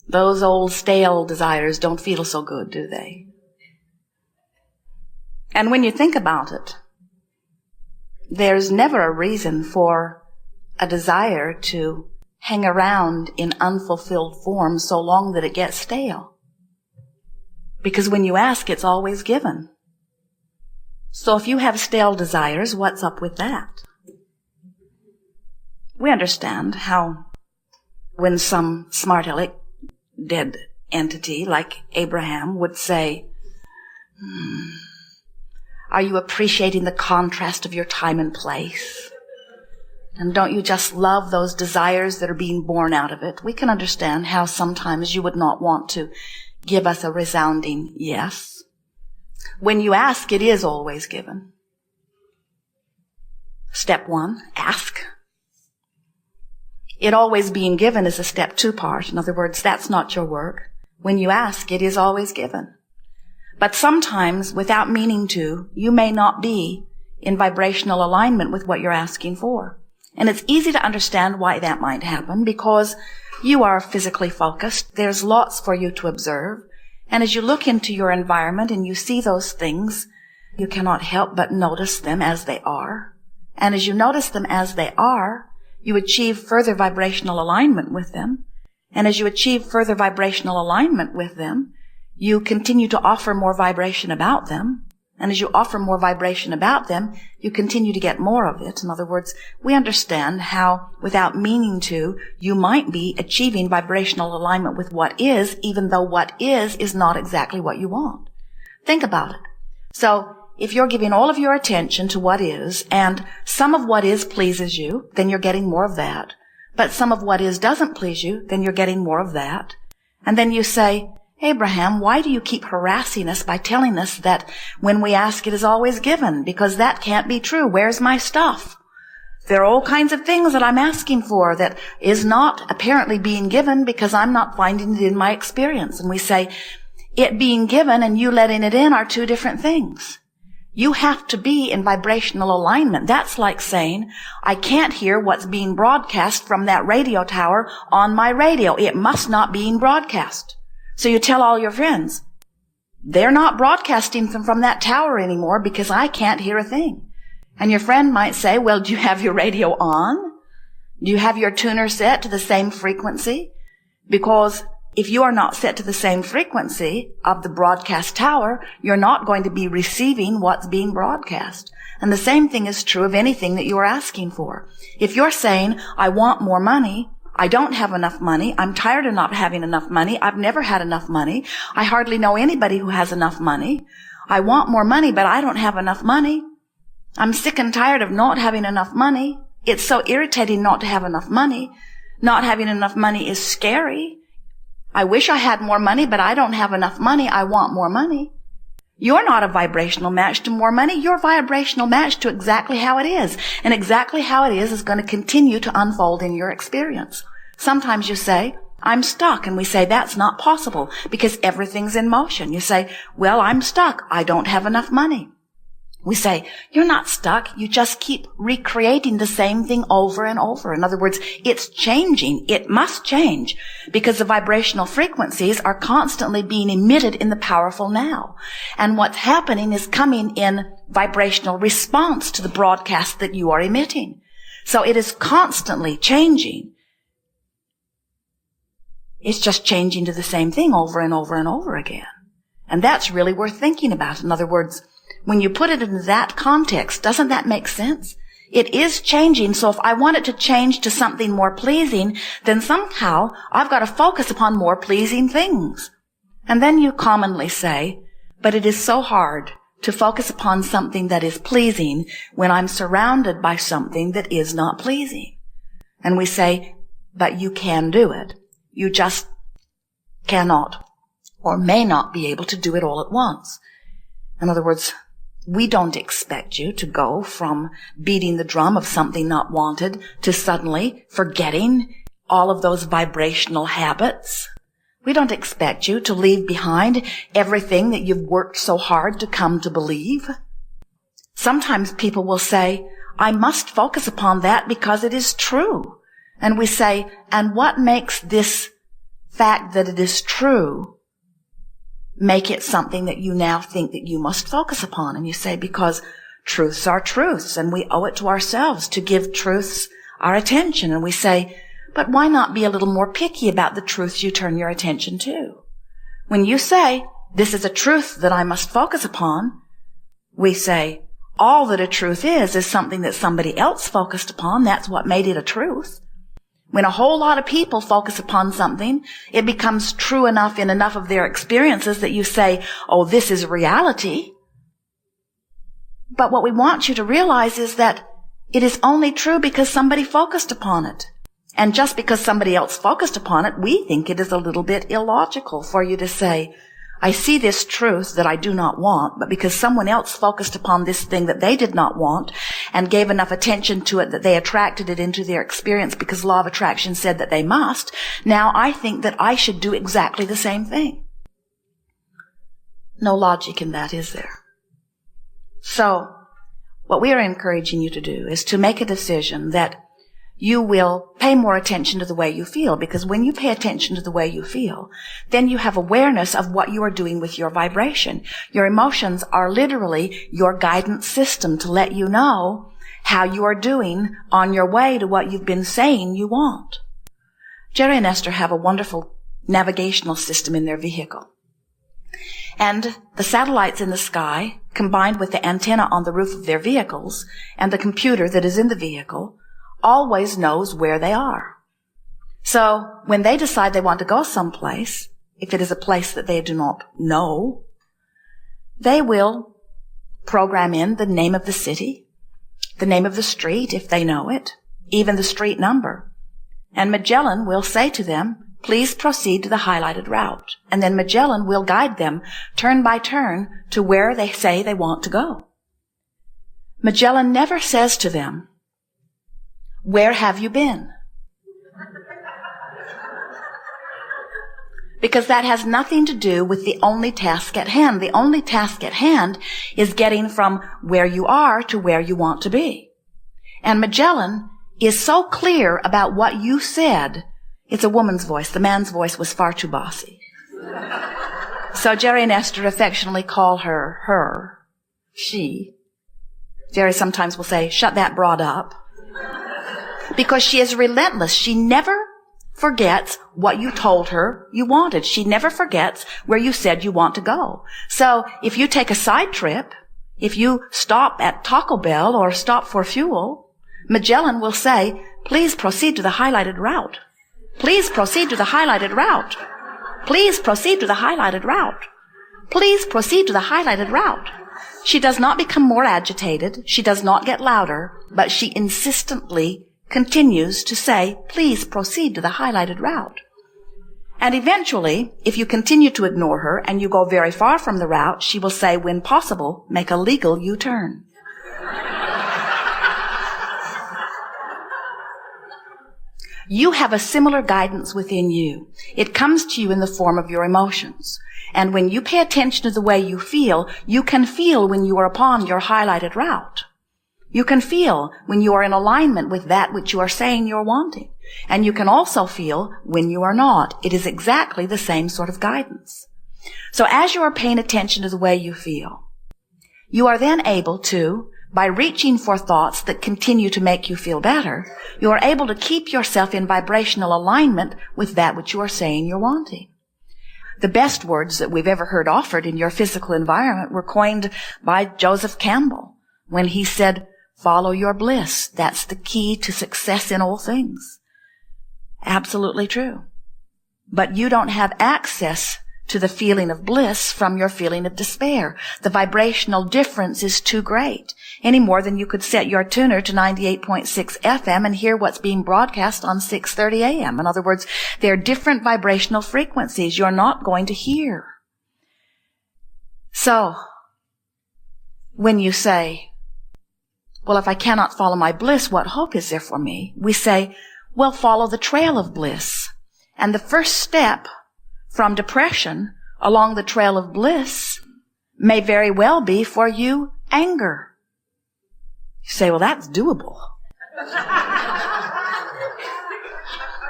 Those old stale desires don't feel so good, do they? And when you think about it, there's never a reason for a desire to hang around in unfulfilled form so long that it gets stale. Because when you ask, it's always given. So if you have stale desires, what's up with that? We understand how when some smart aleck dead entity like Abraham would say, are you appreciating the contrast of your time and place? And don't you just love those desires that are being born out of it? We can understand how sometimes you would not want to give us a resounding yes. When you ask, it is always given. Step 1, ask. It always being given is a step 2 part. In other words, that's not your work. When you ask, it is always given. But sometimes, without meaning to, you may not be in vibrational alignment with what you're asking for. And it's easy to understand why that might happen, because you are physically focused. There's lots for you to observe. And as you look into your environment and you see those things, you cannot help but notice them as they are. And as you notice them as they are, you achieve further vibrational alignment with them. And as you achieve further vibrational alignment with them, you continue to offer more vibration about them. And as you offer more vibration about them, you continue to get more of it. In other words, we understand how, without meaning to, you might be achieving vibrational alignment with what is, even though what is not exactly what you want. Think about it. So, if you're giving all of your attention to what is, and some of what is pleases you, then you're getting more of that. But some of what is doesn't please you, then you're getting more of that. And then you say, Abraham, why do you keep harassing us by telling us that when we ask it is always given? Because that can't be true. Where's my stuff? There are all kinds of things that I'm asking for that is not apparently being given because I'm not finding it in my experience. And we say, it being given and you letting it in are two different things. You have to be in vibrational alignment. That's like saying, I can't hear what's being broadcast from that radio tower on my radio. It must not be being broadcast. So you tell all your friends, they're not broadcasting from that tower anymore because I can't hear a thing. And your friend might say, well, do you have your radio on? Do you have your tuner set to the same frequency? Because if you are not set to the same frequency of the broadcast tower, you're not going to be receiving what's being broadcast. And the same thing is true of anything that you are asking for. If you're saying, I want more money, I don't have enough money, I'm tired of not having enough money, I've never had enough money, I hardly know anybody who has enough money, I want more money, but I don't have enough money, I'm sick and tired of not having enough money, it's so irritating not to have enough money, not having enough money is scary, I wish I had more money, but I don't have enough money, I want more money. You're not a vibrational match to more money. You're a vibrational match to exactly how it is. And exactly how it is going to continue to unfold in your experience. Sometimes you say, I'm stuck. And we say, that's not possible because everything's in motion. You say, well, I'm stuck. I don't have enough money. We say, you're not stuck. You just keep recreating the same thing over and over. In other words, it's changing. It must change because the vibrational frequencies are constantly being emitted in the powerful now. And what's happening is coming in vibrational response to the broadcast that you are emitting. So it is constantly changing. It's just changing to the same thing over and over and over again. And that's really worth thinking about. In other words, when you put it in that context, doesn't that make sense? It is changing, so if I want it to change to something more pleasing, then somehow I've got to focus upon more pleasing things. And then you commonly say, but it is so hard to focus upon something that is pleasing when I'm surrounded by something that is not pleasing. And we say, but you can do it. You just cannot or may not be able to do it all at once. In other words, we don't expect you to go from beating the drum of something not wanted to suddenly forgetting all of those vibrational habits. We don't expect you to leave behind everything that you've worked so hard to come to believe. Sometimes people will say, I must focus upon that because it is true. And we say, and what makes this fact that it is true make it something that you now think that you must focus upon. And you say, because truths are truths, and we owe it to ourselves to give truths our attention. And we say, but why not be a little more picky about the truths you turn your attention to? When you say, this is a truth that I must focus upon, we say, all that a truth is something that somebody else focused upon. That's what made it a truth. When a whole lot of people focus upon something, it becomes true enough in enough of their experiences that you say, oh, this is reality. But what we want you to realize is that it is only true because somebody focused upon it. And just because somebody else focused upon it, we think it is a little bit illogical for you to say, I see this truth that I do not want, but because someone else focused upon this thing that they did not want and gave enough attention to it that they attracted it into their experience because law of attraction said that they must, now I think that I should do exactly the same thing. No logic in that, is there? So, what we are encouraging you to do is to make a decision that you will pay more attention to the way you feel, because when you pay attention to the way you feel, then you have awareness of what you are doing with your vibration. Your emotions are literally your guidance system to let you know how you are doing on your way to what you've been saying you want. Jerry and Esther have a wonderful navigational system in their vehicle. And the satellites in the sky, combined with the antenna on the roof of their vehicles and the computer that is in the vehicle, always knows where they are. So when they decide they want to go someplace, if it is a place that they do not know, they will program in the name of the city, the name of the street if they know it, even the street number. And Magellan will say to them, please proceed to the highlighted route. And then Magellan will guide them turn by turn to where they say they want to go. Magellan never says to them, where have you been? Because that has nothing to do with the only task at hand. The only task at hand is getting from where you are to where you want to be. And Magellan is so clear about what you said. It's a woman's voice. The man's voice was far too bossy. So Jerry and Esther affectionately call her, she. Jerry sometimes will say, shut that broad up. Because she is relentless. She never forgets what you told her you wanted. She never forgets where you said you want to go. So if you take a side trip, if you stop at Taco Bell or stop for fuel, Magellan will say, please proceed to the highlighted route. Please proceed to the highlighted route. Please proceed to the highlighted route. Please proceed to the highlighted route. She does not become more agitated. She does not get louder, but she insistently continues to say, please proceed to the highlighted route. And eventually, if you continue to ignore her and you go very far from the route, she will say, when possible, make a legal U-turn. You have a similar guidance within you. It comes to you in the form of your emotions. And when you pay attention to the way you can feel when you are upon your highlighted route. You can feel when you are in alignment with that which you are saying you're wanting. And you can also feel when you are not. It is exactly the same sort of guidance. So as you are paying attention to the way you feel, you are then able to, by reaching for thoughts that continue to make you feel better, you are able to keep yourself in vibrational alignment with that which you are saying you're wanting. The best words that we've ever heard offered in your physical environment were coined by Joseph Campbell when he said, follow your bliss. That's the key to success in all things. Absolutely true. But you don't have access to the feeling of bliss from your feeling of despair. The vibrational difference is too great, any more than you could set your tuner to 98.6 FM and hear what's being broadcast on 6:30 AM. In other words, there are different vibrational frequencies you're not going to hear. So, when you say, well, if I cannot follow my bliss, what hope is there for me? We say, well, follow the trail of bliss. And the first step from depression along the trail of bliss may very well be for you anger. You say, well, that's doable.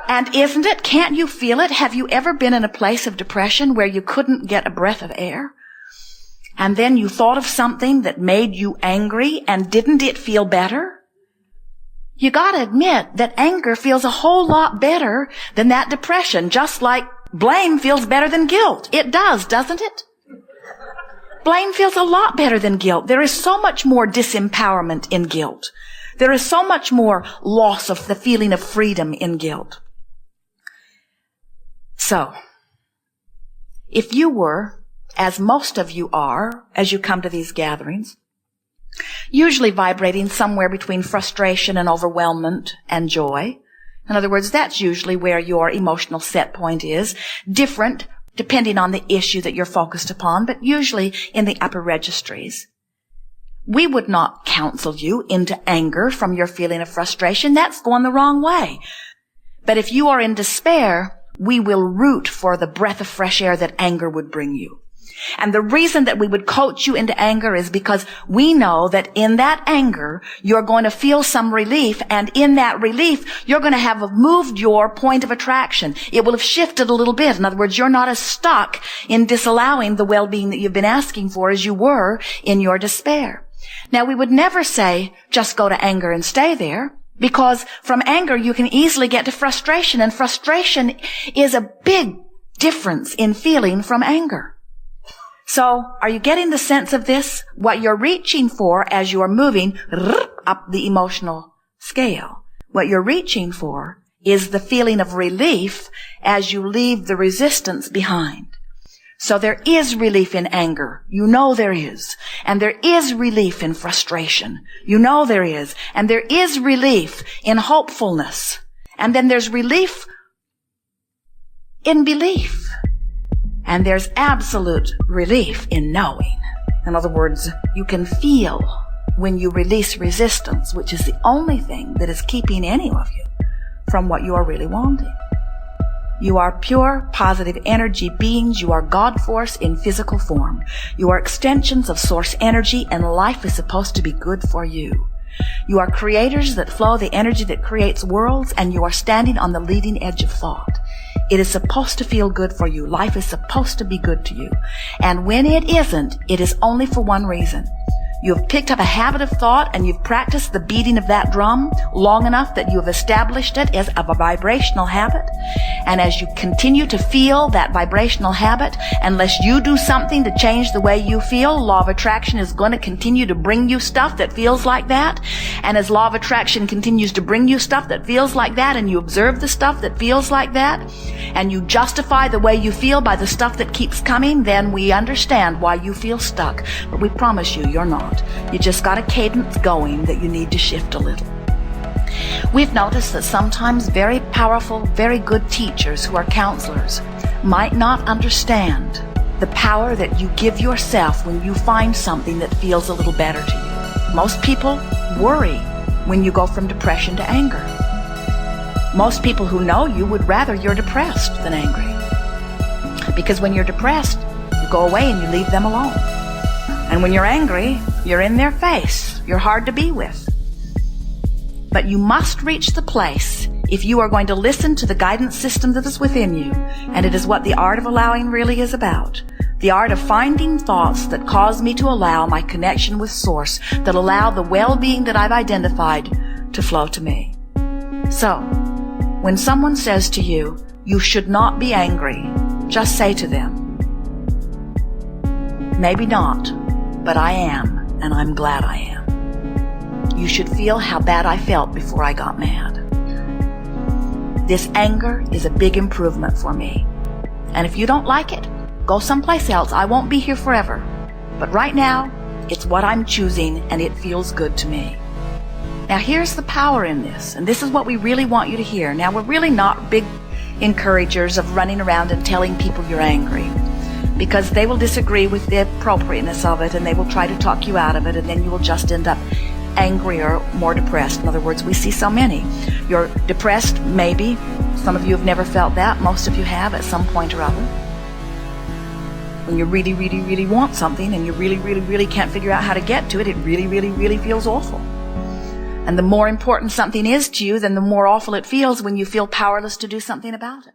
And isn't it? Can't you feel it? Have you ever been in a place of depression where you couldn't get a breath of air? And then you thought of something that made you angry, and didn't it feel better? You gotta admit that anger feels a whole lot better than that depression, just like blame feels better than guilt. It does, doesn't it? Blame feels a lot better than guilt. There is so much more disempowerment in guilt. There is so much more loss of the feeling of freedom in guilt. So, if you were, as most of you are, as you come to these gatherings, usually vibrating somewhere between frustration and overwhelmment and joy. In other words, that's usually where your emotional set point is, different depending on the issue that you're focused upon, but usually in the upper registries. We would not counsel you into anger from your feeling of frustration. That's going the wrong way. But if you are in despair, we will root for the breath of fresh air that anger would bring you. And the reason that we would coach you into anger is because we know that in that anger, you're going to feel some relief, and in that relief, you're going to have moved your point of attraction. It will have shifted a little bit. In other words, you're not as stuck in disallowing the well-being that you've been asking for as you were in your despair. Now, we would never say, just go to anger and stay there, because from anger, you can easily get to frustration, and frustration is a big difference in feeling from anger. So, are you getting the sense of this? What you're reaching for as you are moving up the emotional scale. What you're reaching for is the feeling of relief as you leave the resistance behind. So there is relief in anger. You know there is. And there is relief in frustration. You know there is. And there is relief in hopefulness. And then there's relief in belief. And there's absolute relief in knowing. In other words, you can feel when you release resistance, which is the only thing that is keeping any of you from what you are really wanting. You are pure, positive energy beings. You are God force in physical form. You are extensions of source energy, and life is supposed to be good for you. You are creators that flow the energy that creates worlds, and you are standing on the leading edge of thought. It is supposed to feel good for you. Life is supposed to be good to you. And when it isn't, it is only for one reason. You have picked up a habit of thought, and you've practiced the beating of that drum long enough that you have established it as a vibrational habit. And as you continue to feel that vibrational habit, unless you do something to change the way you feel, law of attraction is going to continue to bring you stuff that feels like that. And as law of attraction continues to bring you stuff that feels like that, and you observe the stuff that feels like that, and you justify the way you feel by the stuff that keeps coming, then we understand why you feel stuck. But we promise you, you're not. You just got a cadence going that you need to shift a little. We've noticed that sometimes very powerful, very good teachers who are counselors might not understand the power that you give yourself when you find something that feels a little better to you. Most people worry when you go from depression to anger. Most people who know you would rather you're depressed than angry. Because when you're depressed, you go away and you leave them alone. And when you're angry, you're in their face. You're hard to be with. But you must reach the place, if you are going to listen to the guidance system that is within you, and it is what the art of allowing really is about. The art of finding thoughts that cause me to allow my connection with Source, that allow the well-being that I've identified to flow to me. So, when someone says to you, you should not be angry, just say to them, maybe not, but I am, and I'm glad I am. You should feel how bad I felt before I got mad. This anger is a big improvement for me. And if you don't like it, go someplace else. I won't be here forever. But right now, it's what I'm choosing, and it feels good to me. Now here's the power in this, and this is what we really want you to hear. Now, we're really not big encouragers of running around and telling people you're angry, because they will disagree with the appropriateness of it, and they will try to talk you out of it, and then you will just end up angrier, more depressed. In other words, we see so many. You're depressed, maybe. Some of you have never felt that. Most of you have at some point or other. When you really, really, really want something, and you really, really, really can't figure out how to get to it, it really, really, really feels awful. And the more important something is to you, then the more awful it feels when you feel powerless to do something about it.